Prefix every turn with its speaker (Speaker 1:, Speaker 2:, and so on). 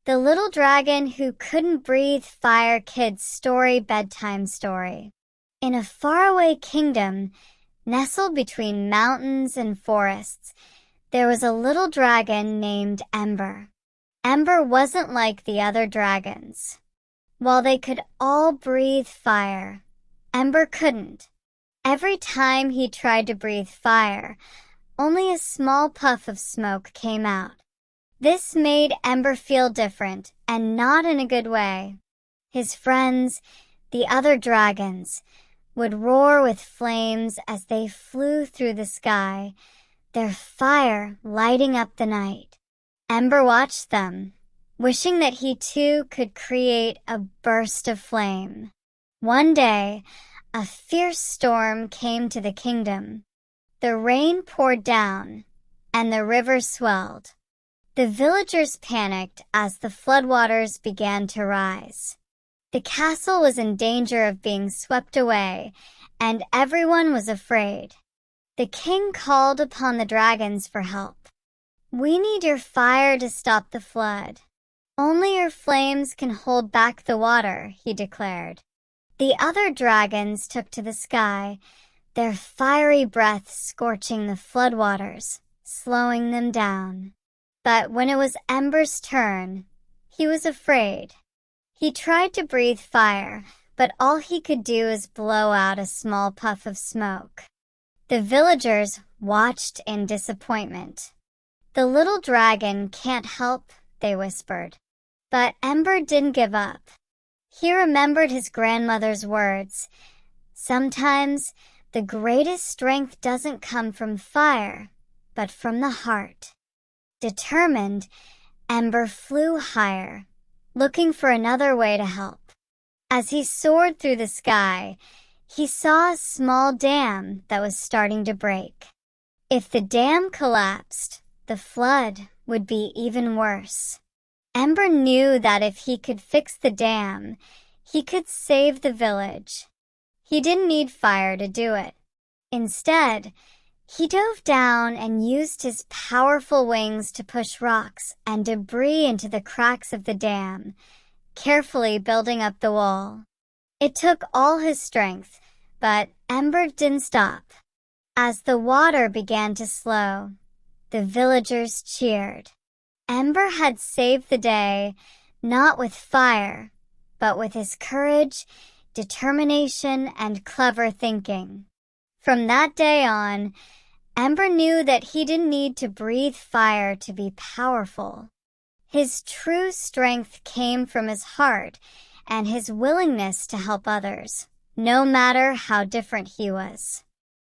Speaker 1: The Little Dragon Who Couldn't Breathe Fire Kids Story Bedtime Story. In a faraway kingdom, nestled between mountains and forests, there was a little dragon named Ember. Ember wasn't like the other dragons. While they could all breathe fire, Ember couldn't. Every time he tried to breathe fire, only a small puff of smoke came out. This made Ember feel different, and not in a good way. His friends, the other dragons, would roar with flames as they flew through the sky, their fire lighting up the night. Ember watched them, wishing that he too could create a burst of flame. One day, a fierce storm came to the kingdom. The rain poured down, and the river swelled. The villagers panicked as the floodwaters began to rise. The castle was in danger of being swept away, and everyone was afraid. The king called upon the dragons for help. "We need your fire to stop the flood. Only your flames can hold back the water," he declared. The other dragons took to the sky, their fiery breath scorching the floodwaters, slowing them down. But when it was Ember's turn, he was afraid. He tried to breathe fire, but all he could do was blow out a small puff of smoke. The villagers watched in disappointment. "The little dragon can't help," they whispered. But Ember didn't give up. He remembered his grandmother's words. Sometimes the greatest strength doesn't come from fire, but from the heart. Determined, Ember flew higher, looking for another way to help. As he soared through the sky, he saw a small dam that was starting to break. If the dam collapsed, the flood would be even worse. Ember knew that if he could fix the dam, he could save the village. He didn't need fire to do it. Instead, he dove down and used his powerful wings to push rocks and debris into the cracks of the dam, carefully building up the wall. It took all his strength, but Ember didn't stop. As the water began to slow, the villagers cheered. Ember had saved the day, not with fire, but with his courage, determination, and clever thinking. From that day on, Ember knew that he didn't need to breathe fire to be powerful. His true strength came from his heart and his willingness to help others, no matter how different he was.